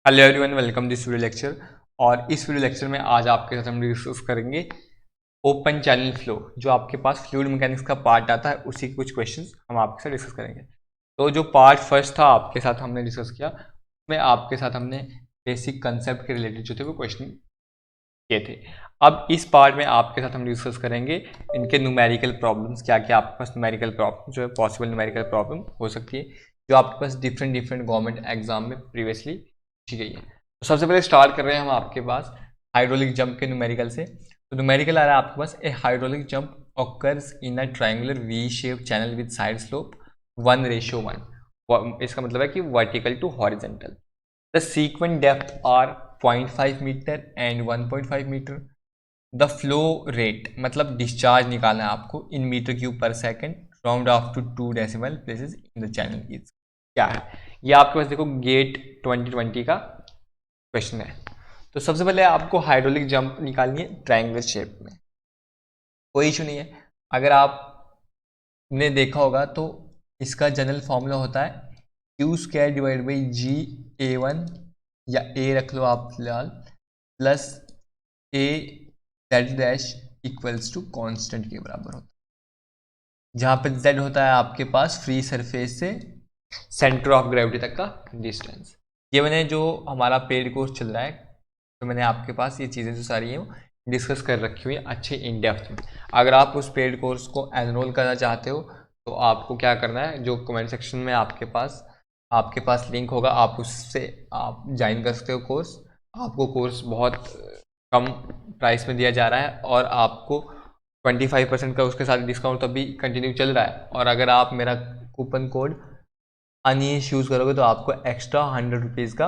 Hello everyone, welcome this video lecture. और इस video lecture में आज आपके साथ हम डिस्कस करेंगे ओपन चैनल फ्लो। जो आपके पास फ्लूइड मैकेनिक्स का पार्ट आता है उसी के कुछ क्वेश्चंस हम आपके साथ डिस्कस करेंगे। तो जो पार्ट फर्स्ट था आपके साथ हमने डिस्कस किया, उसमें आपके साथ हमने बेसिक कंसेप्ट के रिलेटेड जो थे वो क्वेश्चन किए थे। अब इस पार्ट में आपके साथ हम डिस्कस करेंगे इनके न्यूमेरिकल प्रॉब्लम्स, क्या क्या आपके पास न्यूमेरिकल प्रॉब्लम जो है पॉसिबल न्यूमेरिकल प्रॉब्लम हो सकती है जो आपके पास डिफरेंट गवर्नमेंट एग्जाम में प्रीवियसली पूछी गई है। तो सबसे पहले स्टार्ट कर रहे हैं हम आपके पास हाइड्रोलिक जंप के न्यूमेरिकल से। तो न्यूमेरिकल आ रहा है आपके पास, a hydraulic jump occurs in a triangular V-shaped channel with side slope 1:1। इसका मतलब है कि vertical to horizontal. The sequent depth are 0.5 metre and 1.5 metre. The flow rate मतलब डिस्चार्ज निकालना है आपको in metre cube per second round off to 2 decimal places in the channel is क्या है। ये आपके पास देखो गेट 2020 का क्वेश्चन है। तो सबसे पहले आपको हाइड्रोलिक जंप निकालनी है ट्रायंगुलर शेप में, कोई इशू नहीं है। अगर आपने देखा होगा तो इसका जनरल फॉर्मूला होता है Q square divide by ji A one, या ए रख लो आप फिलहाल, plus A Z dash equals to constant के बराबर होता है, जहाँ पे जेड होता है आपके पास फ्री सरफेस से सेंटर ऑफ ग्रेविटी तक का डिस्टेंस। ये मैंने जो हमारा पेड कोर्स चल रहा है तो मैंने आपके पास ये चीज़ें जो सारी हैं डिस्कस कर रखी हुई है अच्छे इन डेप्थ में। अगर आप उस पेड कोर्स को एनरोल करना चाहते हो तो आपको क्या करना है, जो कमेंट सेक्शन में आपके पास लिंक होगा, आप उससे आप ज्वाइन कर सकते हो कोर्स। आपको कोर्स बहुत कम प्राइस में दिया जा रहा है और आपको 25% का उसके साथ डिस्काउंट तो अभी कंटिन्यू चल रहा है। और अगर आप मेरा कूपन कोड अनीश यूज़ करोगे तो आपको एक्स्ट्रा 100 रुपीज़ का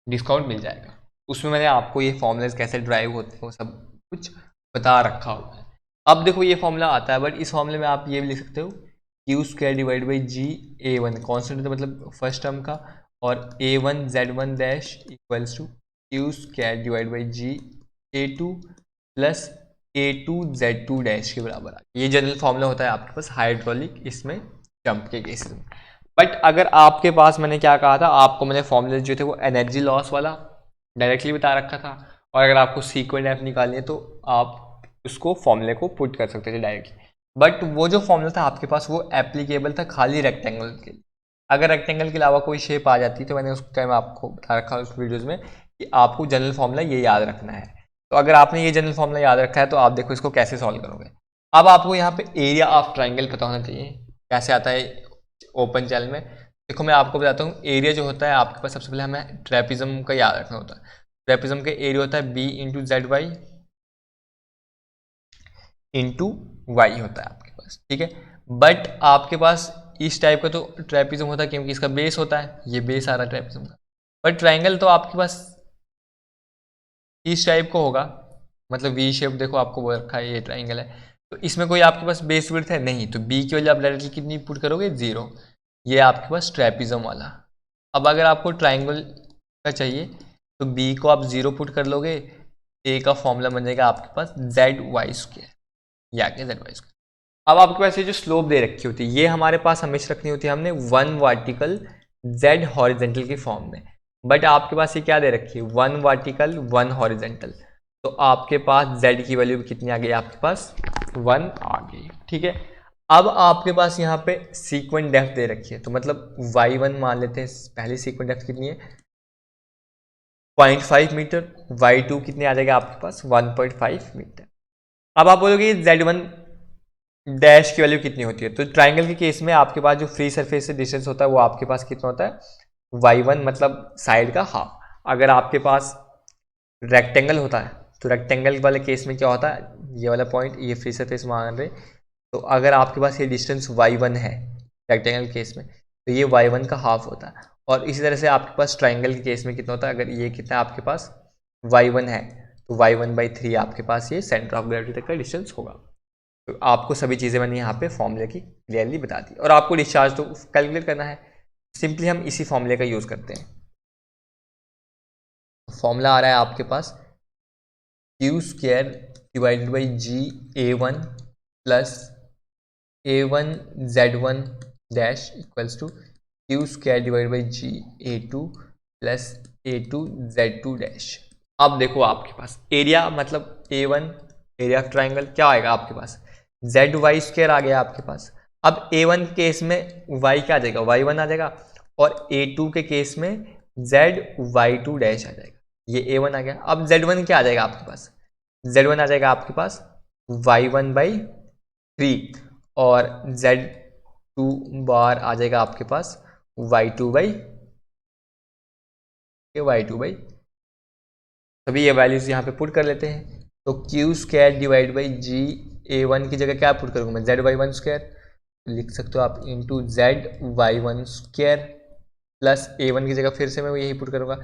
डिस्काउंट मिल जाएगा। उसमें मैंने आपको ये फॉर्मूलाज कैसे ड्राइव होते हैं वो सब कुछ बता रखा हुआ है। अब देखो ये फॉर्मूला आता है, बट इस फॉर्मूले में आप ये भी लिख सकते हो Q square divide by ji A one, constant मतलब फर्स्ट टर्म का, और A one Z one dash equals to Q square divide by ji A two plus A two Z two dash के बराबर। ये जनरल फॉर्मूला होता है आपके पास हाइड्रोलिक इसमें जंप के केसेस में। बट अगर आपके पास, मैंने क्या कहा था आपको, मैंने फॉर्मूले जो थे वो एनर्जी लॉस वाला डायरेक्टली बता रखा था, और अगर आपको सीक्वेंट एफ निकालनी है तो आप उसको फॉर्मूले को पुट कर सकते थे डायरेक्टली। बट वो जो फॉर्मूला था आपके पास वो एप्लीकेबल था खाली रेक्टेंगल के लिए। अगर रेक्टेंगल के अलावा कोई शेप आ जाती तो मैंने उस टाइम आपको बता रखा उस वीडियोज़ में कि आपको जनरल फॉर्मूला ये याद रखना है। तो अगर आपने ये जनरल फॉर्मूला याद रखा है तो आप देखो इसको कैसे सॉल्व करोगे। अब आपको यहाँ पे एरिया ऑफ ट्राइंगल पता होना चाहिए, कैसे आता है ओपन चैनल में। देखो मैं आपको बताता हूँ, एरिया जो होता है आपके पास सबसे पहले हमें ट्रेपिज्म का याद रखना होता है। ट्रेपिज्म का एरिया होता है B into Z Y into Y होता है आपके पास, ठीक है। बट आपके पास इस टाइप का तो ट्रेपिज्म होता है क्योंकि इसका बेस होता है, ये बेस आ रहा है ट्रेपिज्म का। बट ट्राइंगल तो आपके पास इस टाइप का होगा, मतलब वी शेप देखो आपको वो रखा है, ये ट्राइंगल है तो इसमें कोई आपके पास बेस विड्थ है नहीं, तो बी की वजह आप डायरेक्टली कितनी पुट करोगे, 0। ये आपके पास ट्रेपिज्म वाला। अब अगर आपको ट्राइंगल का चाहिए तो बी को आप 0 पुट कर लोगे, ए का फॉर्मूला बन जाएगा आपके पास जेड वाई स्क्वायर, या के जेड वाई स्क्वायर। अब आपके पास ये जो स्लोप दे रखी होती है ये हमारे पास हमेशा रखनी होती है हमने 1 वर्टिकल जेड हॉरिजेंटल की फॉर्म में। बट आपके पास ये क्या दे रखी है, 1 वर्टिकल 1 हॉरिजेंटल, तो आपके पास z की वैल्यू कितनी आ गई, आपके पास 1 आ गई, ठीक है। अब आपके पास यहाँ पे सीक्वेंट डेप्थ दे रखी है, तो मतलब y1 मान लेते हैं, पहली सीक्वेंट डेप्थ कितनी है 0.5 मीटर, y2 कितने आ जाएगा आपके पास 1.5 मीटर। अब आप बोलोगे z1 डैश की वैल्यू कितनी होती है, तो ट्राइंगल के केस में आपके पास जो फ्री सरफेस से डिस्टेंस होता है वो आपके पास कितना होता है y1 मतलब साइड का हाफ। अगर आपके पास रेक्टेंगल होता है तो रेक्टेंगल वाले केस में क्या होता है, ये वाला पॉइंट ये फ्री सरफेस मान रहे, तो अगर आपके पास ये डिस्टेंस y1 है रेक्टेंगल केस में तो ये y1 का हाफ होता है। और इसी तरह से आपके पास ट्राइंगल के केस में कितना होता है, अगर ये कितना आपके पास y1 है तो y1/3 आपके पास ये सेंटर ऑफ ग्रेविटी तक का डिस्टेंस होगा। तो आपको सभी चीज़ें मैंने यहाँ पे फॉर्मूले की क्लियरली बता दी, और आपको डिस्चार्ज तो कैलकुलेट करना है, सिंपली हम इसी फॉर्मूले का यूज़ करते हैं। फॉर्मूला आ रहा है आपके पास Q square divided by ji A one plus A one Z one dash equals to Q square divide by ji A two plus A2Z2 dash. अब देखो आपके पास एरिया मतलब A1 एरिया ऑफ ट्राइंगल क्या आएगा आपके पास, ZY² आ गया आपके पास। अब A1 के केस में Y क्या आ जाएगा, Y1 आ जाएगा, और A2 के केस में ZY2 डैश आ जाएगा, ये A1 आ गया। अब Z1 क्या आ जाएगा आपके पास, Z1 आ जाएगा आपके पास Y1/3 और Z2 बार आ जाएगा आपके पास Y2/, तभी ये वैल्यूज यहाँ पे पुट कर लेते हैं। तो Q² divide by G, A1 की जगह क्या पुट करूँगा मैं, ZY1² लिख सकते हो आप, इंटू ZY1² प्लस A1 की जगह फिर से मैं यही पुट करूँगा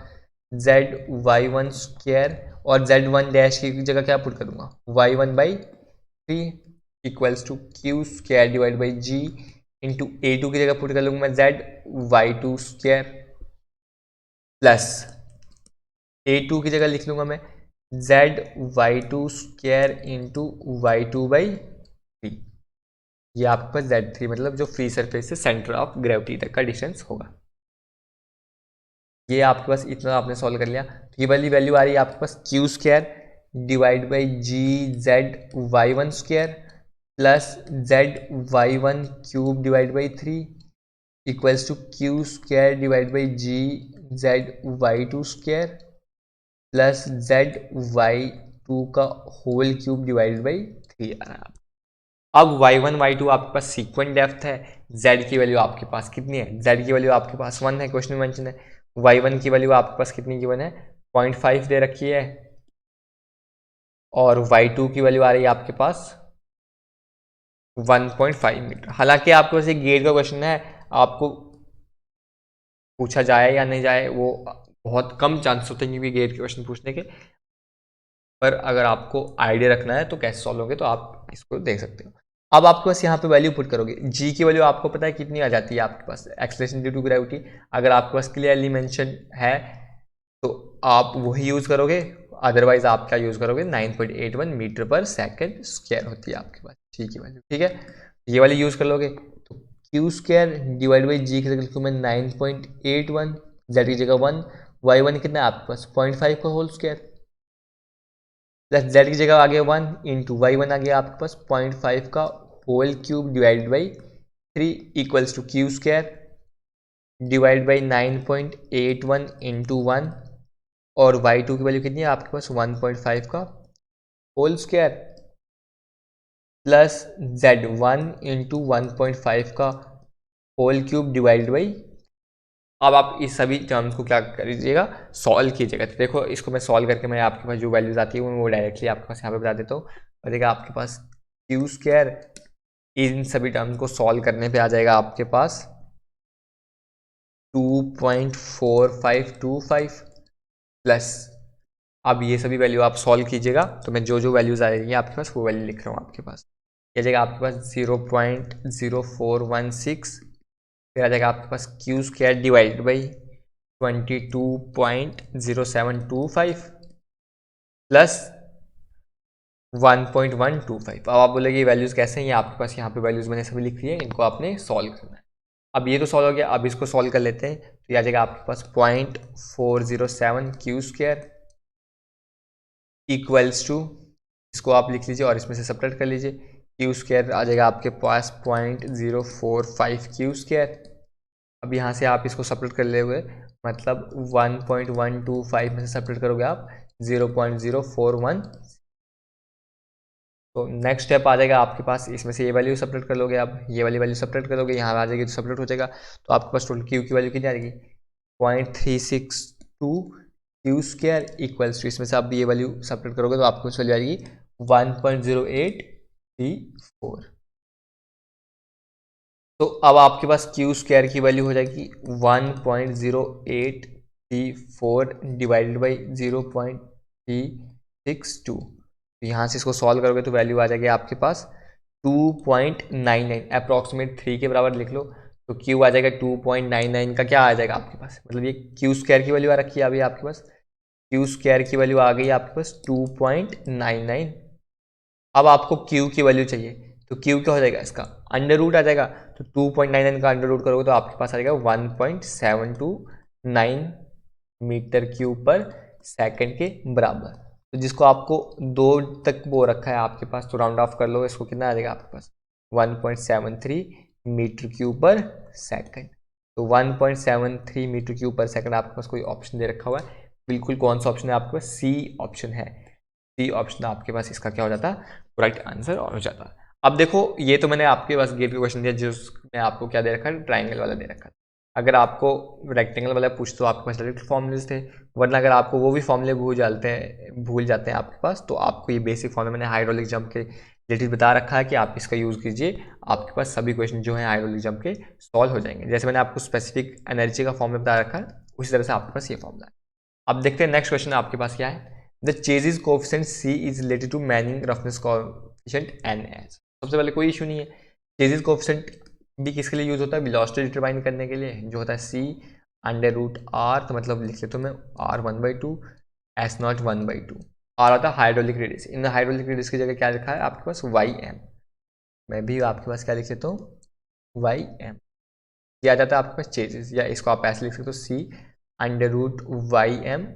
ZY1² और Z1 डैश की जगह क्या पुट करूँगा Y1/3 equals to Q² divide by G into A2 की जगह पुट कर लूँगा मैं ZY2² प्लस A2 की जगह लिख लूँगा मैं ZY2² इंटू Y2/3। ये आपके पास Z3 मतलब जो फ्री सरफेस से सेंटर ऑफ ग्रेविटी तक का डिस्टेंस होगा। ये आपके पास इतना आपने सॉल्व कर लिया। तो ये वाली वैल्यू आ रही है आपके पास Q² डिवाइड बाई GZY1² plus ZY1³ divide by 3 equals to Q² divide by GZY2² plus ZY2 का होल क्यूब डिवाइडेड बाई 3 आ रहा है। अब Y1 Y2 आपके पास सीक्वेंट डेप्थ है, Z की वैल्यू आपके पास कितनी है, Z की वैल्यू आपके पास 1 है, क्वेश्चन में मेंशन है। Y1 की वैल्यू आपके पास कितनी गिवन है, 0.5 दे रखी है, और Y2 की वैल्यू आ रही है आपके पास 1.5 मीटर। हालांकि आपके पास एक गेट का क्वेश्चन है, आपको पूछा जाए या नहीं जाए वो बहुत कम चांस होते हैं क्योंकि गेट के क्वेश्चन पूछने के, पर अगर आपको आइडिया रखना है तो कैसे सॉल्व होंगे तो आप इसको देख सकते हो। अब आपके पास यहाँ पे वैल्यू पुट करोगे, जी की वैल्यू आपको पता है कितनी आ जाती है आपके पास, एक्सेलरेशन ड्यू टू ग्रेविटी। अगर आपके पास क्लियरली मेंशन है तो आप वही यूज़ करोगे, अदरवाइज आप क्या यूज़ करोगे, 9.81 मीटर पर सेकेंड स्क्वायर होती है आपके पास जी की वैल्यू, ठीक है, ये वाली यूज़ कर लोगे। तो Q² डिवाइड बाई जी की जगह लिखूँ मैं 9.81, जेड की जगह 1, Y1 कितना है आपके पास 0.5 का होल स्क्वायर, प्लस जेड की जगह आ गया 1 इंटू Y1 आ गया आपके पास 0.5 का whole cube divide by 3 equals to Q² divide by 9.81 into 1 और Y2 की वैल्यू कितनी है आपके पास 1.5 का whole square plus Z1 into 1.5 का होल क्यूब डिवाइड बाई। अब आप इस सभी टर्म्स को क्या करिएगा, सॉल्व कीजिएगा। तो देखो इसको मैं सॉल्व करके मैं आपके पास जो वैल्यूज आती है वो डायरेक्टली आपके पास यहाँ पे बता देता हूँ। और देखिए आपके पास Q² इन सभी टर्म्स को सॉल्व करने पे आ जाएगा आपके पास 2.4525 प्लस, अब ये सभी वैल्यू आप सॉल्व कीजिएगा तो मैं जो जो वैल्यूज आ रही है आपके पास वो वैल्यू लिख रहा हूँ आपके पास। ये जाएगा आपके पास 0.0416, फिर आ जाएगा आपके पास Q² डिवाइड बाई 22.0725 प्लस 1.125। अब आप बोलेंगे ये वैल्यूज़ कैसे हैं, ये आपके पास यहाँ पे वैल्यूज़ मैंने सभी लिख दी है, इनको आपने सॉल्व करना है। अब ये तो सॉल्व हो गया, अब इसको सॉल्व कर लेते हैं। तो ये आ जाएगा आपके पास 0.407 Q² इक्वल्स टू, इसको आप लिख लीजिए और इसमें से सब्ट्रैक्ट कर लीजिए, Q² आ जाएगा आपके पास 0.045 Q²। अब यहाँ से आप इसको सब्ट्रैक्ट कर ले हुए मतलब 1.125 में से सब्ट्रैक्ट करोगे आप 0.041। तो नेक्स्ट स्टेप आ जाएगा आपके पास, इसमें से ये वैल्यू सब्ट्रैक्ट कर लोगे आप, ये वाली वैल्यू सब्ट्रैक्ट करोगे, यहाँ आ जाएगी तो सब्ट्रैक्ट हो जाएगा। तो आपके पास टोटल Q की वैल्यू कितनी आ जाएगी 0.362 Q² इक्वल्स टू, इसमें से आप ये वैल्यू सब्ट्रैक्ट करोगे तो आपको वैल्यू आ जाएगी 1.0834। तो अब आपके पास Q² की वैल्यू हो जाएगी 1.0834 डिवाइडेड बाई 0.362। तो यहाँ से इसको सॉल्व करोगे तो वैल्यू आ जाएगी आपके पास 2.99, अप्रॉक्सीमेट 3 के बराबर लिख लो। तो Q आ जाएगा 2.99 का क्या आ जाएगा आपके पास, मतलब ये Q² की वैल्यू आ रखी है अभी आपके पास, Q² की वैल्यू आ गई आपके पास 2.99। अब आपको Q की वैल्यू चाहिए तो Q क्या हो जाएगा, इसका अंडर रूट आ जाएगा। तो 2.99 का अंडर रूट करोगे तो आपके पास आ जाएगा 1.729 मीटर क्यूब पर सेकंड के बराबर। तो जिसको आपको 2 तक वो रखा है आपके पास, तो राउंड ऑफ कर लो, इसको कितना आ जाएगा आपके पास 1.73 मीटर क्यूब पर सेकंड। तो 1.73 मीटर क्यूब पर सेकंड आपके पास कोई ऑप्शन दे रखा हुआ है, बिल्कुल कौन सा ऑप्शन है आपके पास, सी ऑप्शन है। सी ऑप्शन आपके पास इसका क्या हो जाता, करेक्ट आंसर हो जाता। अब देखो ये तो मैंने आपके पास गेट का क्वेश्चन दिया जिसमें आपको क्या दे रखा है, ट्राइंगल वाला दे रखा है। अगर आपको रेक्टेंगल वाला पूछ तो आपके पास डायरेक्ट फॉर्मूलेस थे, वरना अगर आपको वो भी फॉर्मूले भूल जाते हैं आपके पास, तो आपको ये बेसिक फॉर्मूला मैंने हाइड्रोलिक जंप के रिलेटेड बता रखा है कि आप इसका यूज़ कीजिए, आपके पास सभी क्वेश्चन जो है हाइड्रोलिक जंप के सॉल्व हो जाएंगे। जैसे मैंने आपको स्पेसिफिक एनर्जी का फॉर्मूला बता रखा है, उसी तरह से आपके पास ये फॉर्मूला है। अब देखते हैं नेक्स्ट क्वेश्चन आपके पास क्या है। The chezy coefficient C is related to Manning roughness coefficient NH। सबसे पहले कोई इशू नहीं है, चेजिस कोएफिशिएंट भी किसके लिए यूज होता है, वेलोसिटी डिटरमाइन करने के लिए, जो होता है C √R, तो मतलब लिख लेता हूँ मैं R 1/2 S0 1/2। R आता है हाइड्रोलिक रेडियस, इन हाइड्रोलिक रेडियस की जगह क्या लिखा है आपके पास YM, मैं भी आपके पास क्या लिख लेता हूँ YM। ये आ जाता है आपके पास चेजिस, या इसको आप ऐसे लिख सकते हो C √YM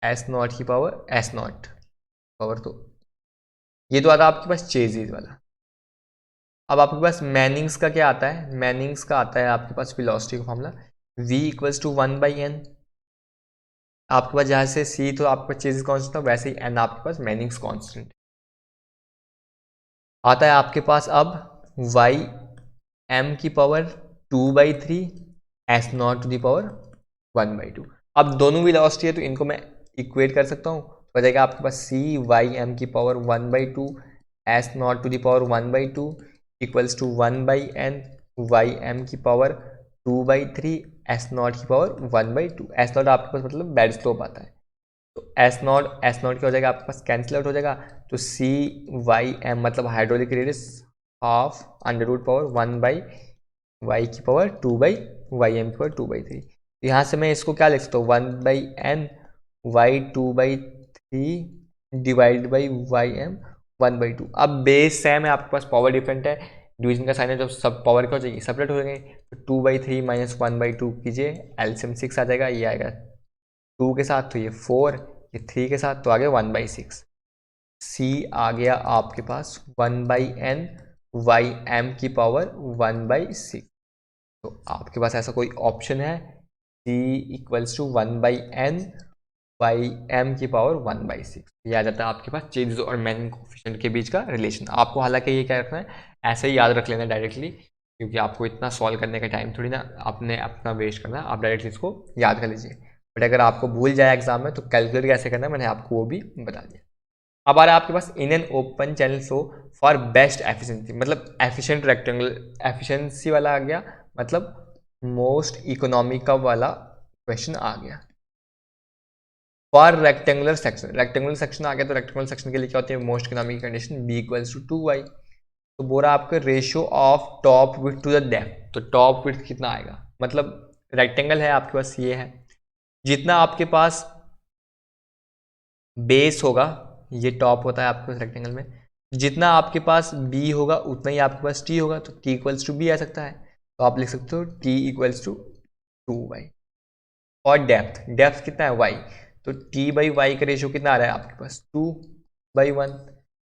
S0 की पावर S0 पावर, तो ये तो आता है आपके पास चेजिस वाला। अब आपके पास मैनिंग्स का क्या आता है, मैनिंग्स का आता है आपके पास वेलोसिटी का फॉर्मूला V = 1/n। आपके पास जहाँ से C तो आपका चेजिस कांस्टेंट था, वैसे ही N आपके पास मैनिंग्स कांस्टेंट आता है आपके पास। अब YM की power 2/3 S0 to the power 1/2। अब दोनों वेलोसिटी है तो इनको मैं इक्वेट कर सकता हूँ, हो जाएगा आपके पास CYM की power 1/2 S0 to the power 1/2 equals to 1/n YM की पावर 2/3 S0 की पावर 1/2। S0 आपके पास मतलब बेड स्लोप आता है, तो S0 क्या हो जाएगा आपके पास, कैंसिल आउट हो जाएगा। तो CYM मतलब हाइड्रोलिक रेडियस हाफ √1/y की पावर 2/YM की पावर 2/3। यहाँ से मैं इसको क्या लिख सकता हूँ 1/n y 2/3 divide by YM 1/2। अब बेस सेम है, आपके पास पावर डिफरेंट है, डिवीजन का साइन है, जब सब पावर क्या हो जाएगी सेपरेट हो जाएंगे, तो 2/3 - 1/2 कीजिए, एलसीएम 6 आ जाएगा, ये आएगा 2 के साथ तो ये 4, ये 3 के साथ तो आ गया 1/6। C आ गया आपके पास 1/n YM की पावर 1/6। तो आपके पास ऐसा कोई ऑप्शन है C = 1/n YM की पावर 1/6। यह आ जाता है आपके पास चेंजेस और मैनिंग कोएफिशिएंट के बीच का रिलेशन। आपको हालांकि ये क्या रखना है, ऐसे ही याद रख लेना डायरेक्टली, क्योंकि आपको इतना सॉल्व करने का टाइम थोड़ी ना आपने अपना वेस्ट करना है, आप डायरेक्टली इसको याद कर लीजिए। बट अगर आपको भूल जाए एग्जाम में तो कैलकुलेट कैसे करना है मैंने आपको वो भी बता दिया। अब आ रहा है आपके पास in an open channel show for best efficiency, मतलब एफिशिएंट रेक्टेंगल, एफिशिएंसी वाला आ गया, मतलब मोस्ट इकोनॉमिकल वाला क्वेश्चन आ गया। For rectangular section, rectangular section आ गया, तो रेक्टेंगुलर सेक्शन के लिए क्या होती है most economic condition B = 2y। तो बोला आपका ratio of top width to the depth, तो टॉप विड्थ कितना आएगा, मतलब रेक्टेंगल है आपके पास, ये है, जितना आपके पास बेस होगा, ये टॉप होता है आपके पास रेक्टेंगल में, जितना आपके पास B होगा उतना ही आपके पास T होगा, तो T = B आ सकता है, तो आप लिख सकते हो T = 2y। और डेप्थ कितना है y, तो T/y का रेशियो कितना आ रहा है आपके पास 2/1।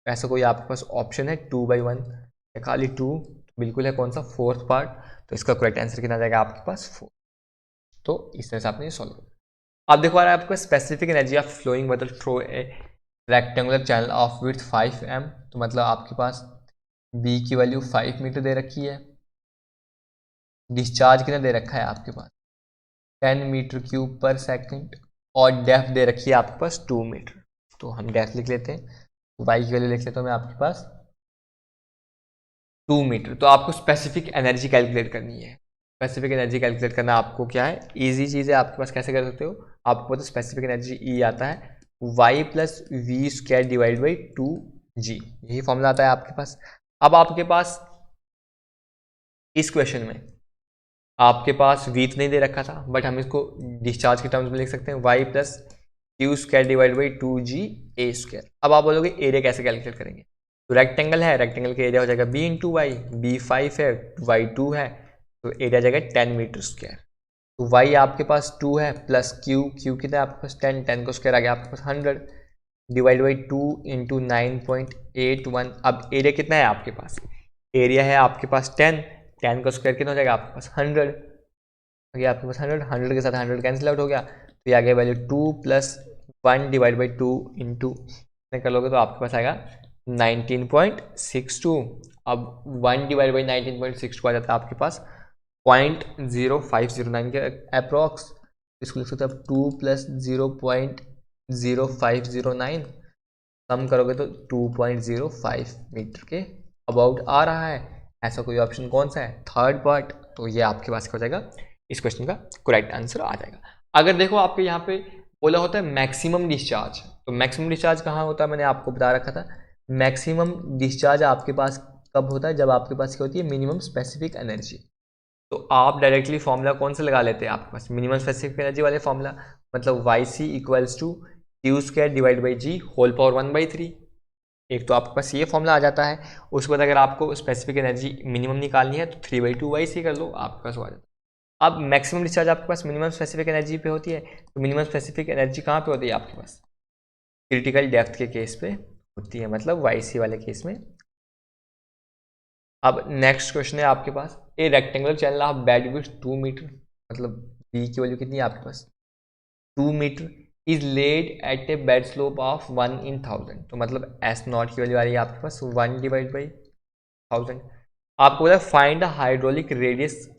ऐसा कोई आपके पास ऑप्शन है 2/1 या खाली 2, बिल्कुल है कौन सा, फोर्थ पार्ट, तो इसका करेक्ट आंसर कितना आ जाएगा आपके पास 4। तो इस तरह से आपने ये सॉल्व किया। अब देखो आ रहा है आपको specific energy of flowing water through a rectangular channel of width 5m, तो मतलब आपके पास B की वैल्यू 5 मीटर दे रखी है, डिस्चार्ज कितना दे रखा है आपके पास 10 मीटर क्यूब पर सेकंड, और डेप्थ दे रखी है आपके पास 2 मीटर। तो हम डेप्थ लिख लेते हैं, y की वैल्यू लिख लेता हूँ मैं आपके पास 2 मीटर। तो आपको स्पेसिफिक एनर्जी कैलकुलेट करनी है, स्पेसिफिक एनर्जी कैलकुलेट करना आपको क्या है, इजी चीज़ है आपके पास, कैसे कर सकते हो, आपको पता स्पेसिफिक एनर्जी E आता है y + v² divide by 2g, यही फॉर्मूला आता है आपके पास। अब आपके पास इस क्वेश्चन में आपके पास v तो नहीं दे रखा था, बट हम इसको डिस्चार्ज के टर्म्स में लिख सकते हैं y + q² divide by 2ga²। अब आप बोलोगे एरिया कैसे कैलकुलेट करेंगे, तो रेक्टेंगल है, रेक्टेंगल का एरिया हो जाएगा b × y, b 5 है y 2 है, तो एरिया जाएगा 10 मीटर स्क्वायर। तो y आपके पास 2 है प्लस क्यू कितना है आपके पास 10 को स्क्वायर आ गया आपके पास 100 डिवाइड बाई 2 इंटू 9.81। अब एरिया कितना है आपके पास, एरिया है आपके पास 10 का स्क्वायर कितना हो जाएगा आपके पास 100, गया आपके पास 100 के साथ 100 कैंसिल आउट हो गया, तो ये आ गया value 2 plus 1 divide by 2 into कर लोगे तो आपके पास आएगा 19.62। अब 1 डिवाइड बाई 19.62 आ जाता है आपके पास 0.0509 के अप्रॉक्स, इसको लिख सकते हैं 2 प्लस 0.0509, कम करोगे तो 2.05 मीटर के अबाउट आ रहा है। ऐसा कोई ऑप्शन कौन सा है, थर्ड पार्ट, तो ये आपके पास क्या हो जाएगा, इस क्वेश्चन का करेक्ट आंसर आ जाएगा। अगर देखो आपके यहाँ पे बोला होता है मैक्सिमम डिस्चार्ज, तो मैक्सिमम डिस्चार्ज कहाँ होता है, मैंने आपको बता रखा था। मैक्सिमम डिस्चार्ज आपके पास कब होता है, जब आपके पास क्या होती है, मिनिमम स्पेसिफिक एनर्जी। तो आप डायरेक्टली फॉर्मूला कौन सा लगा लेते हैं आपके पास, मिनिमम स्पेसिफिक एनर्जी वाले फॉर्मूला, मतलब YC equals to Q square divide by G whole power 1/3। एक तो आपके पास ये फॉर्मूला आ जाता है। उसके बाद अगर आपको स्पेसिफिक एनर्जी मिनिमम निकालनी है तो 3/2 YC कर लो, आपके पास आ जाता है। अब मैक्सिमम डिस्चार्ज आपके पास मिनिमम स्पेसिफिक एनर्जी पे होती है, तो मिनिमम स्पेसिफिक एनर्जी कहाँ पे होती है आपके पास, क्रिटिकल डेप्थ के केस पे होती है, मतलब YC वाले केस में। अब नेक्स्ट क्वेश्चन है आपके पास, a rectangular channel of bed width 2 metre, मतलब बी की वैल्यू कितनी है आपके पास 2 metre, is laid at a bed slope of 1 in 1000, तो मतलब S0 की वैल्यू आ रही है आपके पास 1 डिवाइड बाई 1000। आपको बोला find the hydraulic radius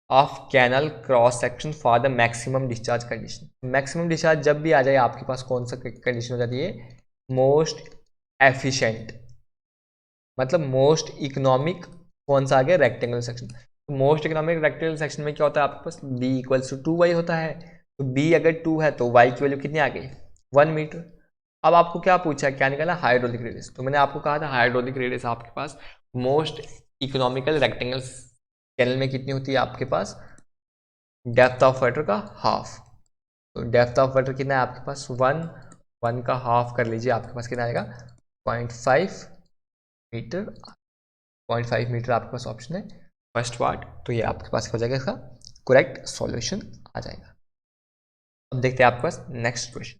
of canal cross section for the maximum discharge condition. Maximum discharge जब भी आ जाए आपके पास कौन सा कंडीशन हो जाती है, मोस्ट एफिशिएंट, मतलब मोस्ट इकोनॉमिक कौन सा आ गया, रेक्टेंगुलर सेक्शन। तो मोस्ट इकोनॉमिक रेक्टेंगुलर सेक्शन में क्या होता है आपके पास, b इक्वल्स टू 2y होता है, तो b अगर 2 है तो y की वैल्यू कितनी आ गई 1 मीटर। अब आपको क्या पूछा है, क्या निकाला, हाइड्रोलिक रेडियस, तो मैंने आपको कहा था हाइड्रोलिक रेडियस आपके पास मोस्ट इकोनॉमिकल रेक्टेंगल चैनल में कितनी होती है आपके पास, डेप्थ ऑफ वाटर का हाफ, तो डेप्थ ऑफ वाटर कितना है आपके पास 1 का हाफ कर लीजिए, आपके पास कितना आएगा 0.5 मीटर। 0.5 मीटर आपके पास ऑप्शन है फर्स्ट पार्ट, तो ये आपके पास हो जाएगा, इसका करेक्ट सॉल्यूशन आ जाएगा। अब देखते हैं आपके पास नेक्स्ट क्वेश्चन।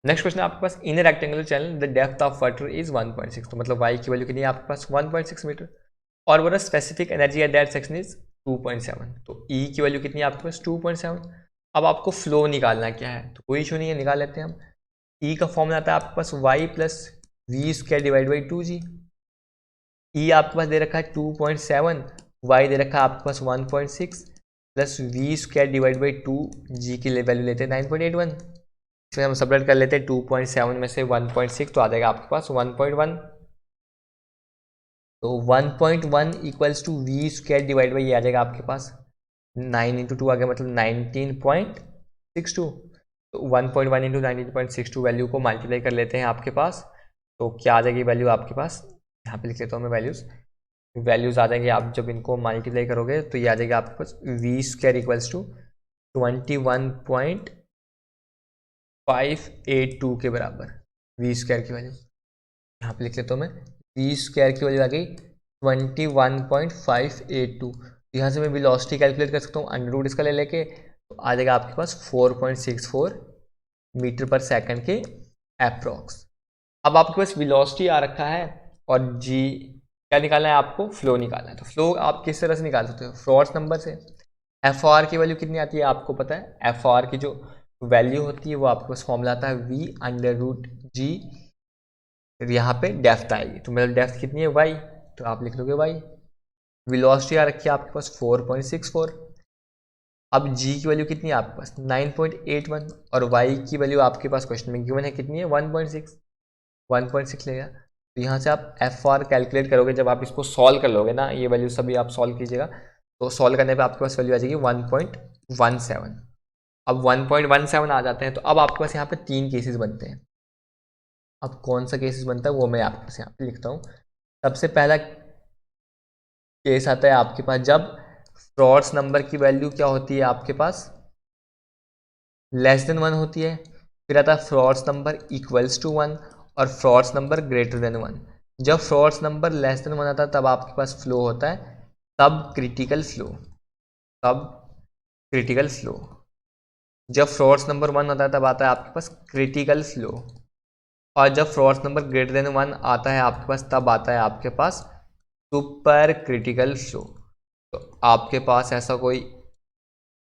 नेक्स्ट क्वेश्चन आपके पास, in rectangular channel the depth of water is 1.6, तो मतलब y की वैल्यू कितनी है आपके पास 1.6 मीटर, और बोला specific energy at that section is 2.7, तो E की वैल्यू कितनी है आपके पास 2.7। अब आपको फ्लो निकालना क्या है, तो कोई इशू नहीं है, निकाल लेते हैं हम। E का फॉर्मूला आता है आपके पास y plus we square divide by 2g। E आपके पास दे रखा है 2.7, y दे रखा है आपके पास 1.6 plus we square divide by 2, जी की वैल्यू लेते हैं 9.81, इसमें हम सबट्रैक्ट कर लेते हैं 2.7 में से 1.6, तो आ जाएगा आपके पास 1.1, तो 1.1 equals to v square divide by ये आ जाएगा आपके पास 9 इंटू 2 आ गया, मतलब 19.62, तो 1.1 इंटू 19.62 वैल्यू को मल्टीप्लाई कर लेते हैं आपके पास, तो क्या आ जाएगी वैल्यू आपके पास, यहाँ पे लिख लेता हूँ मैं वैल्यूज़ आ जाएंगे। आप जब इनको मल्टीप्लाई करोगे तो ये आ जाएगा आपके पास वी स्क्वायर इक्वल्स टू 21.582 के बराबर, वी स्क्वायर की वैल्यू यहाँ पे लिख लेता हूँ मैं, वी स्क्वायर की वैल्यू आ गई 21.582, यहाँ से मैं वेलोसिटी कैलकुलेट कर सकता हूँ अंडर रूट इसका ले लेके, तो आ जाएगा आपके पास 4.64 मीटर पर सेकंड के अप्रॉक्स। अब आपके पास वेलोसिटी आ रखा है और जी क्या निकालना है आपको, फ्लो निकालना है, तो फ्लो आप किस तरह से निकाल सकते हो, फ्रॉड्स नंबर से। एफ आर की वैल्यू कितनी आती है आपको पता है, एफ आर की जो वैल्यू होती है वो आपके पास फॉर्मूला आता है वी अंडर रूट जी, यहाँ पे डेप्थ आएगी, तो मतलब डेप्थ कितनी है वाई, तो आप लिख लोगे वाई। वेलोसिटी आ रखी है आपके पास 4.64, अब जी की वैल्यू कितनी है आपके पास 9.81, और वाई की वैल्यू आपके पास क्वेश्चन में गिवन है कितनी है 1.6 लेगा, तो यहाँ से आप एफ आर कैलकुलेट करोगे, जब आप इसको सॉल्व कर लोगे ना, ये वैल्यू सभी आप सॉल्व कीजिएगा, तो सॉल्व करने पे आपके पास वैल्यू आ जाएगी 1.17। अब 1.17 आ जाते हैं, तो अब आपके पास यहाँ पे 3 केसेस बनते हैं। अब कौन सा केसेस बनता है वो मैं आपके पास यहाँ पे लिखता हूँ। सबसे पहला केस आता है आपके पास जब फ्रॉड्स नंबर की वैल्यू क्या होती है आपके पास लेस देन 1 होती है, फिर आता है फ्रॉड्स नंबर इक्वल्स टू 1 और फ्रॉड्स नंबर ग्रेटर देन 1। जब फ्रॉड्स नंबर लेस देन 1 आता है तब आपके पास फ्लो होता है सब क्रिटिकल फ्लो, सब क्रिटिकल फ्लो। जब फोर्स नंबर 1 होता है तब आता है आपके पास क्रिटिकल फ्लो, और जब फोर्स नंबर ग्रेटर देन 1 आता है आपके पास तब आता है आपके पास सुपर क्रिटिकल फ्लो। तो आपके पास ऐसा कोई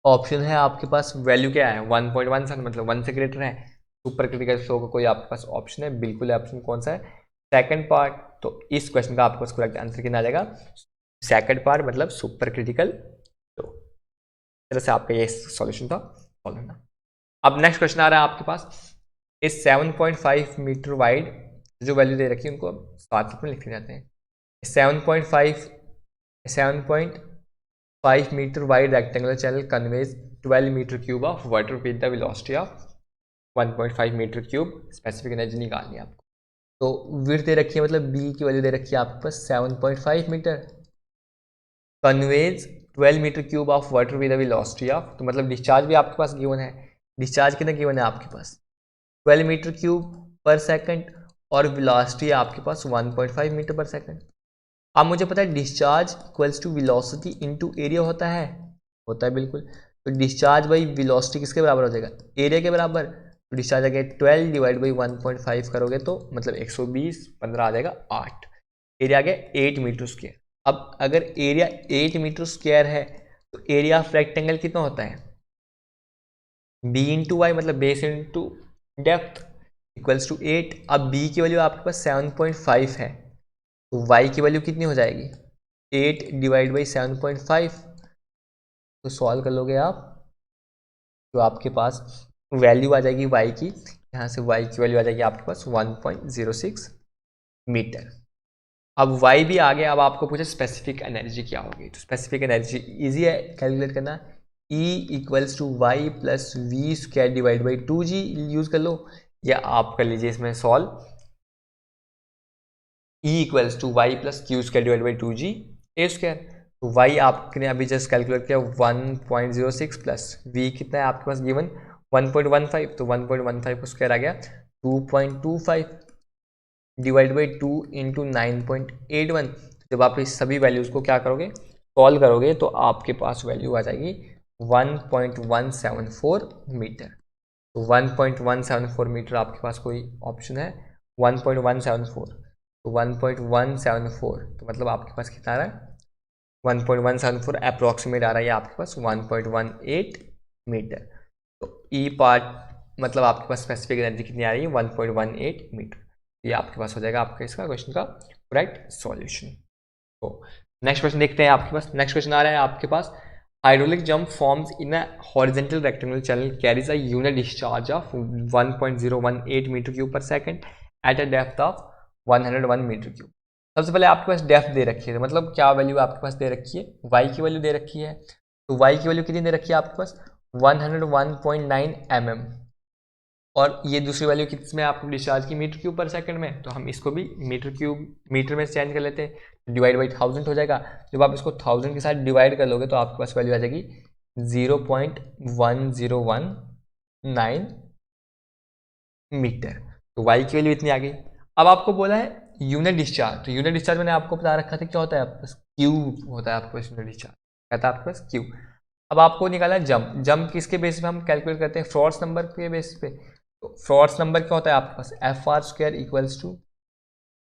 ऑप्शन है, आपके पास वैल्यू क्या है 1.17, मतलब 1 से ग्रेटर है, सुपर क्रिटिकल फ्लो का कोई आपके पास ऑप्शन है? बिल्कुल है, ऑप्शन कौन सा है? Second part. तो इस क्वेश्चन का आपके पास करेक्ट आंसर कितना आ जाएगा? सेकंड पार्ट, मतलब सुपर क्रिटिकल फ्लो। तरह से आपका ये सॉल्यूशन था, सॉल्व होना। अब नेक्स्ट क्वेश्चन आ रहा है आपके पास, इस 7.5 मीटर वाइड जो वैल्यू दे रखी है उनको अब साथ में लिखे जाते हैं। 7.5 meter wide rectangular channel conveys 12 meter cube of water with the velocity of 1.5 meter cube, specific energy निकालनी है आपको। तो विड्थ दे रखी है, मतलब बी की वैल्यू दे रखी है आपके पास 7.5 meter, conveys 12 meter cube of water with the velocity of, तो मतलब डिस्चार्ज भी आपके पास गिवन है। डिस्चार्ज कितना गिवन है आपके पास? 12 मीटर क्यूब पर सेकंड, और वेलोसिटी आपके पास 1.5 मीटर पर सेकंड। अब मुझे पता है discharge equals to velocity into area होता है बिल्कुल। तो डिस्चार्ज बाई वेलोसिटी किसके बराबर हो जाएगा? एरिया के बराबर। तो डिस्चार्ज आ गया 12 डिवाइड बाई 1.5 करोगे तो मतलब 120, 15 आ जाएगा 8। एरिया आ गया 8 मीटर स्क्वायर। अब अगर एरिया 8 मीटर स्क्वायर है तो एरिया ऑफ रेक्टेंगल कितना होता है? बी इंटू वाई, मतलब base into depth equals to 8। अब बी की वैल्यू आपके पास 7.5 है, तो वाई की वैल्यू कितनी हो जाएगी? 8 डिवाइड बाई 7.5। तो सॉल्व कर लोगे आप तो आपके पास वैल्यू आ जाएगी वाई की, यहाँ से वाई की वैल्यू आ जाएगी आपके पास 1.06 मीटर। अब वाई भी आ गया, अब आपको पूछे स्पेसिफिक एनर्जी क्या होगी। तो स्पेसिफिक एनर्जी इजी है कैलकुलेट करना, E equals to y plus we square divide by 2g use कर लो, या आप कर लीजिए इसमें solve, E equals to y plus q square divide by 2g a square. तो वाई आपने अभी जस्ट कैलकुलेट किया 1.06 प्लस वी कितना है आपके पास गिवन 1.15, तो 1.15 का स्क्वायर आ गया 2.25 डिवाइड बाई 2 इंटू 9.81। जब आप इस सभी वैल्यूज़ को क्या करोगे, सॉल्व करोगे, तो आपके पास वैल्यू आ जाएगी 1.174 मीटर। तो 1.174 मीटर आपके पास कोई ऑप्शन है? 1.174, तो 1.174 तो मतलब आपके पास कितना आ रहा है? 1.174 अप्रोक्सीमेट आ रहा है आपके पास 1.18 मीटर। तो ई पार्ट मतलब आपके पास स्पेसिफिक एनर्जी कितनी आ रही है? 1.18 मीटर। ये आपके पास हो जाएगा आपका इसका क्वेश्चन का करेक्ट सॉल्यूशन। तो नेक्स्ट क्वेश्चन देखते हैं आपके पास। नेक्स्ट क्वेश्चन आ रहा है आपके पास, hydraulic jump forms in a horizontal rectangular channel carries a unit discharge of 1.018 metre cube per second at a depth of 101 metre cube. सबसे पहले आपके पास डेप्थ दे रखी है, मतलब क्या वैल्यू आपके पास दे रखी है? वाई की वैल्यू दे रखी है। तो वाई की वैल्यू कितनी दे रखी है आपके पास? 101.9 mm, और ये दूसरी वैल्यू किस में आपको डिस्चार्ज की? मीटर क्यूब पर सेकंड में। तो हम इसको भी मीटर में चेंज कर लेते हैं, डिवाइड बाई 1000 हो जाएगा। जब आप इसको 1000 के साथ डिवाइड कर लोगे तो आपके पास वैल्यू आ जाएगी 0.1019 मीटर। तो वाई की वैल्यू इतनी आ गई। अब आपको बोला है यूनिट डिस्चार्ज, तो यूनिट डिस्चार्ज मैंने आपको बता रखा था क्या होता है आपके पास? क्यूब होता है आपके पास यूनिट डिस्चार्ज, कहता है आपके पास क्यूब। अब आपको निकाला जंप, जंप किसके बेस पे हम कैलकुलेट करते हैं? फ्रॉड्स नंबर के बेस पे। तो फ्रॉड्स नंबर क्या होता है आपके पास? F R square equals to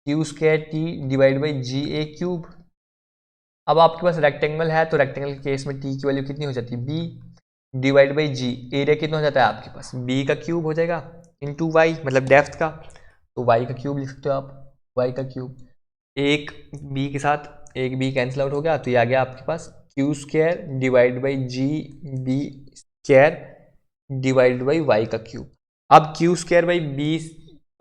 Q square T divide by ji A cube. अब आपके पास रेक्टेंगल है तो रेक्टेंगल के केस में टी की वैल्यू कितनी हो जाती है? B divide by g, area कितना हो जाता है आपके पास? बी का क्यूब हो जाएगा इंटू वाई, मतलब डेप्थ का। तो वाई का क्यूब लिख सकते हो आप, वाई का क्यूब। एक बी के साथ एक बी कैंसिल आउट हो गया, तो ये आ गया आपके पास Q square divide by G B square divide by Y का क्यूब। अब क्यू स्क्वायर बाई बी,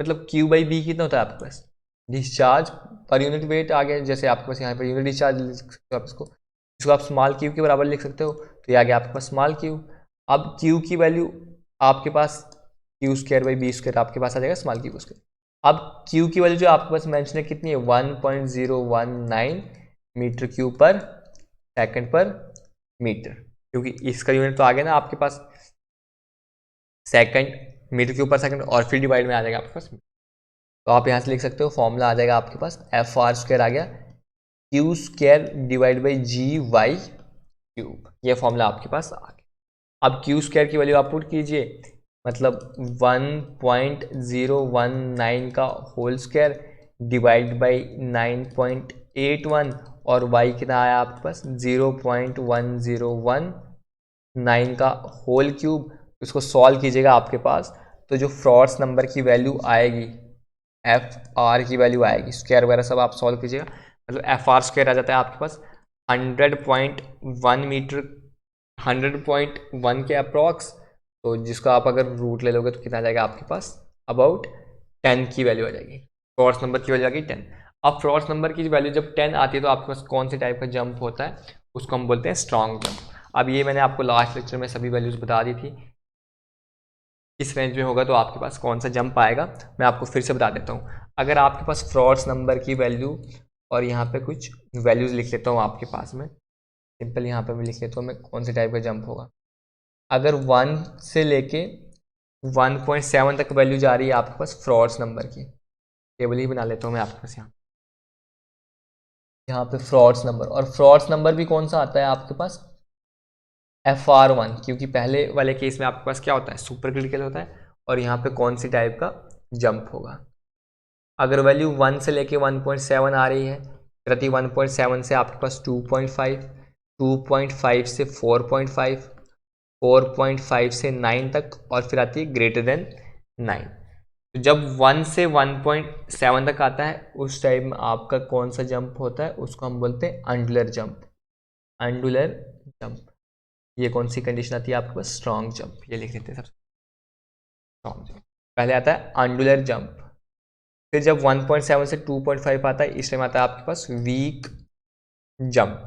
मतलब क्यू बाई बी कितना होता है आपके पास? डिस्चार्ज पर यूनिट वेट आ गया, जैसे आपके पास यहाँ पर यूनिट डिस्चार्ज लिख सकते हो आप इसको आप स्मॉल क्यू के बराबर लिख सकते हो, तो ये आ गया आपके पास स्मॉल क्यू। अब क्यू की वैल्यू आपके पास Q square by B square आपके पास आ जाएगा स्मॉल क्यू स्क्वायर। अब क्यू की वैल्यू जो आपके पास मेंशन है कितनी है? 1.019 metre cube per second per metre, क्योंकि इसका यूनिट तो आ गया ना आपके पास second, metre cube per second, और फिर डिवाइड में आ जाएगा आपके पास। तो आप यहाँ से लिख सकते हो, फॉर्मूला आ जाएगा आपके पास एफ आर स्क्वायर आ गया q square divide by g y cube, ये फॉर्मूला आपके पास आ गया। अब क्यू स्क्वायर की वैल्यू आप पुट कीजिए, मतलब 1.019 का होल स्क्वायर डिवाइड बाई 9.81 और y कितना आया आपके पास 0.1019 का होल क्यूब। इसको सॉल्व कीजिएगा आपके पास, तो जो फ्रॉड्स नंबर की वैल्यू आएगी एफ आर की वैल्यू आएगी, स्क्वायर वगैरह सब आप सॉल्व कीजिएगा, मतलब एफ आर स्क्वायर आ जाता है आपके पास 100.1 मीटर, 100.1 के अप्रॉक्स। तो जिसका आप अगर रूट ले लोगे तो कितना आ जाएगा आपके पास, अबाउट 10 की वैल्यू आ जाएगी, फ्रॉड्स नंबर की वैल्यू आ गई 10। अब फ्रॉड्स नंबर की वैल्यू जब 10 आती है तो आपके पास कौन से टाइप का जंप होता है, उसको हम बोलते हैं स्ट्रॉन्ग जंप। अब ये मैंने आपको लास्ट लेक्चर में सभी वैल्यूज बता दी थी, इस रेंज में होगा तो आपके पास कौन सा जंप आएगा, मैं आपको फिर से बता देता हूँ। अगर आपके पास फ्रॉड्स नंबर की वैल्यू, और यहाँ पे कुछ वैल्यूज लिख लेता हूँ आपके पास में, सिंपल यहाँ पे भी लिख लेता हूँ मैं कौन से टाइप का जंप होगा। अगर 1 से लेके 1.7 तक वैल्यू जा रही है आपके पास फ्रॉड्स नंबर की, टेबल ही बना लेता हूँ मैं आपके पास यहाँ पे फ्रॉड्स नंबर, और फ्रॉड्स नंबर भी कौन सा आता है आपके पास FR1, क्योंकि पहले वाले केस में आपके पास क्या होता है सुपर क्रिटिकल होता है, और यहाँ पे कौन सी टाइप का जंप होगा। अगर वैल्यू 1 से लेके 1.7 आ रही है, प्रति 1.7 से आपके पास 2.5, 2.5 से 4.5, 4.5 से 9 तक, और फिर आती है ग्रेटर देन 9। तो जब 1 से 1.7 तक आता है उस टाइम में आपका कौन सा जंप होता है, उसको हम बोलते हैं अंडुलर जंप, अंडुलर जंप। ये कौन सी कंडीशन आती है आपके पास, स्ट्रॉन्ग जंप, ये लिख लेते हैं सबसे। स्ट्रॉन्ग जंप पहले आता है अंडुलर जंप, फिर जब 1.7 से 2.5 आता है इस टाइम आता है आपके पास वीक जंप,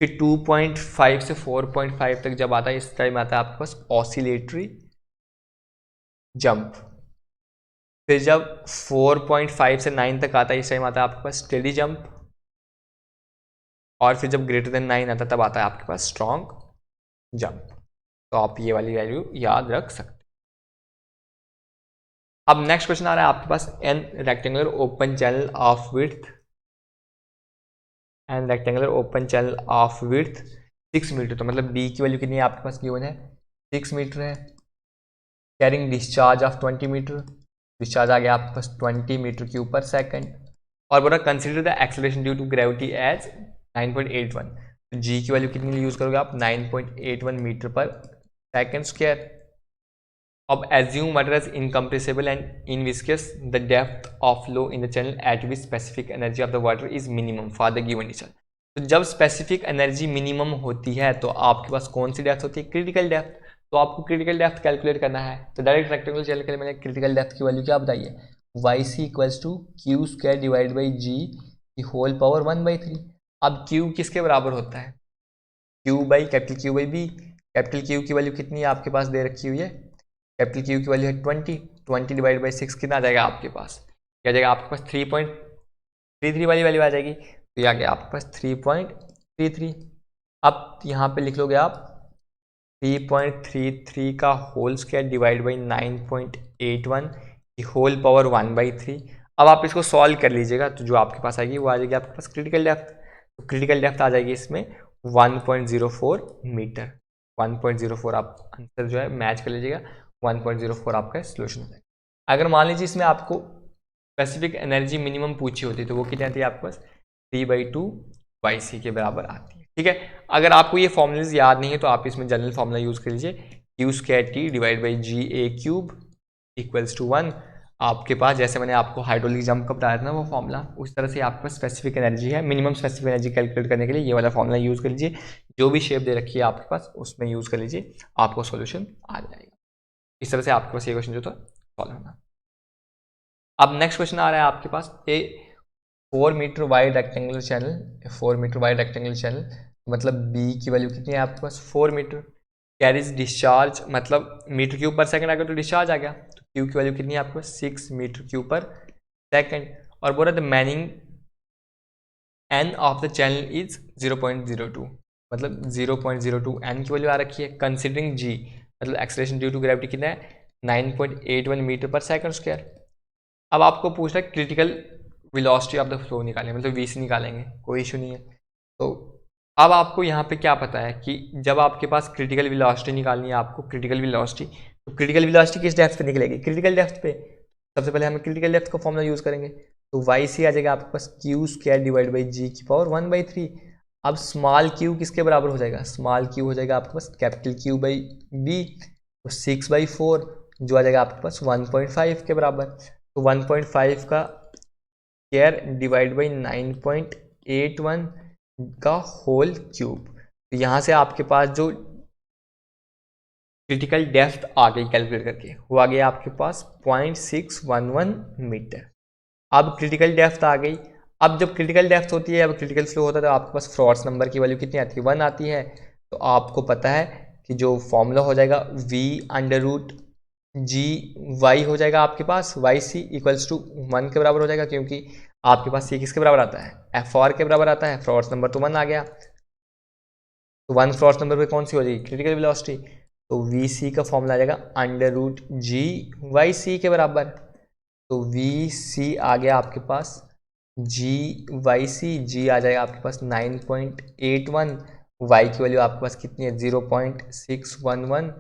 फिर 2.5 से 4.5 तक जब आता है इस टाइम आता है आपके पास ऑसिलेटरी जंप, फिर जब 4.5 से 9 तक आता है इस टाइम आता है आपके पास स्टेडी जंप, और फिर जब ग्रेटर देन 9 आता है तब आता है आपके पास स्ट्रॉन्ग जंप। तो आप ये वाली वैल्यू याद रख सकते हैं। अब नेक्स्ट क्वेश्चन आ रहा है आपके पास, an rectangular open channel of width, an rectangular open channel of width 6 metre, तो मतलब बी की वैल्यू कितनी है आपके पास गिवन है 6 मीटर है, carrying discharge of 20 metre, discharge आ गया आपके पास 20 मीटर क्यूब पर सेकंड, और बोला consider the acceleration due to gravity as 9.81, तो जी की वैल्यू कितनी यूज करोगे आप 9.81 मीटर पर सेकंड स्क्वायर। अब assume water as incompressible and inviscous, the depth of flow in the channel at which specific energy of the water is minimum for the given discharge। तो जब specific energy minimum होती है तो आपके पास कौन सी depth होती है, क्रिटिकल डेप्थ। तो आपको क्रिटिकल डेप्थ कैलकुलेट करना है, तो डायरेक्ट रेक्टेंगुलर चैनल के लिए मैंने क्रिटिकल डेप्थ की वैल्यू क्या बताई है, YC equals to Q square divide by G की होल पावर 1/3। अब क्यू किसके बराबर होता है, q by capital q by b, capital q की वैल्यू कितनी है आपके पास दे रखी हुई है, कैपिटल क्यू की वैल्यू है 20 डिवाइड बाई 6 कितना आ जाएगा आपके पास, क्या जाएगा आपके पास 3.33 वाली वैल्यू आ जाएगी, तो ये आ गया आपके पास 3.33। अब यहाँ पे लिख लोगे आप 3.33 का होल स्क्वायर डिवाइड बाई 9.81 की होल पावर 1/3। अब आप इसको सॉल्व कर लीजिएगा तो जो आपके पास आएगी वो आ जाएगी आपके पास क्रिटिकल डेप्थ, तो क्रिटिकल डेप्थ आ जाएगी इसमें 1.04 मीटर, 1.04 आप आंसर जो है मैच कर लीजिएगा, 1.04 आपका सोल्यूशन हो जाएगा। अगर मान लीजिए इसमें आपको स्पेसिफिक एनर्जी मिनिमम पूछी होती तो वो कितनी आती है आपके पास 3/2 YC के बराबर आती है, ठीक है। अगर आपको ये फॉर्मूलाज याद नहीं है तो आप इसमें जनरल फॉर्मूला यूज कर लीजिए, q square T divide by ji A cube equals to 1। आपके पास जैसे मैंने आपको हाइड्रोलिक जंप का बताया था ना वो फॉर्मूला, उस तरह से आपके पास स्पेसिफिक एनर्जी है, मिनिमम स्पेसिफिक एनर्जी कैलकुलेट करने के लिए ये वाला फॉर्मूला यूज कर लीजिए, जो भी शेप दे रखी है आपके पास उसमें यूज कर लीजिए, आपको सोल्यूशन आ जाएगा। इस तरह से आपके पास ये क्वेश्चन जो था सॉल्व होना। अब नेक्स्ट क्वेश्चन आ रहा है आपके पास, a 4 meter wide rectangular channel, 4 meter wide rectangular channel मतलब बी की वैल्यू कितनी है आपके पास 4 मीटर, कैरीज डिस्चार्ज मतलब मीटर क्यूब पर सेकंड आ गया तो डिस्चार्ज आ गया, तो क्यू की वैल्यू कितनी है आपके पास 6 मीटर क्यूब पर सेकंड, और बोला the Manning n of the channel is 0.02, मतलब 0.02 एन की वैल्यू आ रखी है, कंसिडरिंग जी मतलब एक्सेलरेशन ड्यू टू ग्रेविटी कितना है 9.81 मीटर पर सेकंड स्क्वायर। अब आपको पूछ रहा है critical velocity of the flow निकालें, मतलब वीसी निकालेंगे, कोई इशू नहीं है। तो अब आपको यहाँ पे क्या पता है कि जब आपके पास क्रिटिकल वेलोसिटी निकालनी है आपको, क्रिटिकल वेलोसिटी, तो क्रिटिकल वेलोसिटी किस डेप्थ पे निकलेगी, क्रिटिकल डेप्थ पे। सबसे पहले हम क्रिटिकल डेप्थ का फॉर्मूला यूज़ करेंगे, तो वाई सी आ जाएगा आपके पास Q square divide by G की पावर 1/3। अब स्मॉल क्यू किसके बराबर हो जाएगा, स्मॉल क्यू हो जाएगा आपके पास कैपिटल क्यू बाई बी, तो 6/4 जो आ जाएगा आपके पास 1.5 के बराबर। तो 1.5 का स्क्वायर डिवाइड बाई 9.81 का होल क्यूब। तो यहाँ से आपके पास जो क्रिटिकल डेप्थ आ गई कैलकुलेट करके, वो आ गया आपके पास 0.611 मीटर। अब क्रिटिकल डेप्थ आ गई। अब जब क्रिटिकल डेप्थ होती है, अब क्रिटिकल फ्लो होता है, तो आपके पास फ्रॉड्स नंबर की वैल्यू कितनी आती है, 1 आती है। तो आपको पता है कि जो फॉर्मूला हो जाएगा v/g हो जाएगा आपके पास, वाई सी इक्वल्स टू 1 के बराबर हो जाएगा, क्योंकि आपके पास ये किसके बराबर आता है, एफ के बराबर आता है। फ्रॉड्स नंबर तो 1 आ गया, तो 1 फ्रॉड्स नंबर पे कौन सी हो जाएगी, क्रिटिकल वेलोसिटी। तो वी सी का फॉर्मूला आ जाएगा √g/c के बराबर। तो वी सी आ गया आपके पास g/c, जी आ जाएगा आपके पास 9.81, y की वैल्यू आपके पास कितनी है 0.611।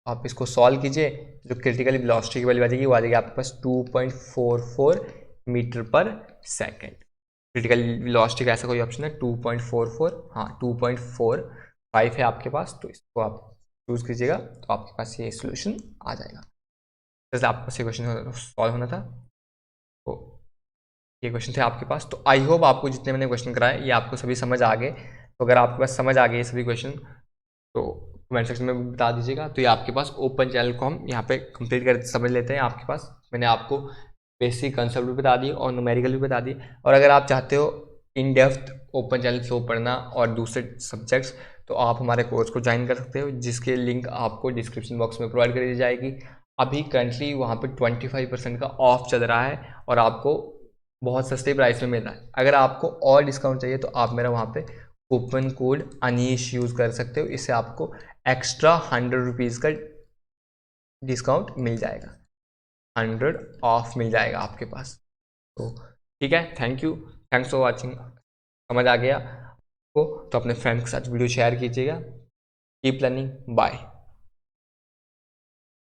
आप इसको सॉल्व कीजिए, जो क्रिटिकल वेलोसिटी की वैल्यू आ जाएगी वो आ जाएगी आपके पास 2.44 मीटर पर सेकेंड। क्रिटिकल वेलोसिटी का ऐसा कोई ऑप्शन है 2.44, हाँ 2.45 है आपके पास, तो इसको आप चूज कीजिएगा, तो आपके पास ये सोल्यूशन आ जाएगा। जैसे आपके पास ये क्वेश्चन सॉल्व होना था, तो ये क्वेश्चन थे आपके पास। तो आई होप आपको जितने मैंने क्वेश्चन कराए ये आपको सभी समझ आ गए। तो अगर आपके पास समझ आ गए सभी क्वेश्चन, तो कमेंट सेक्शन में बता दीजिएगा। तो ये आपके पास ओपन चैनल को हम यहाँ पे कंप्लीट कर समझ लेते हैं। आपके पास मैंने आपको बेसिक कंसेप्ट भी बता दिए और न्यूमेरिकल भी बता दिए, और अगर आप चाहते हो in depth open channel flow पढ़ना और दूसरे सब्जेक्ट्स, तो आप हमारे कोर्स को ज्वाइन कर सकते हो, जिसके लिंक आपको डिस्क्रिप्शन बॉक्स में प्रोवाइड कर दी जाएगी। अभी करंटली वहाँ पे 25% का ऑफ चल रहा है और आपको बहुत सस्ते प्राइस में मिल रहा है। अगर आपको और डिस्काउंट चाहिए तो आप मेरा वहाँ पे कूपन कोड अनीश यूज़ कर सकते हो, इससे आपको एक्स्ट्रा 100 रुपीज़ का डिस्काउंट मिल जाएगा, 100 ऑफ मिल जाएगा आपके पास। तो ठीक है, thank you, thanks for watching. समझ आ गया आपको तो अपने फ्रेंड्स के साथ वीडियो शेयर कीजिएगा। Keep learning, bye.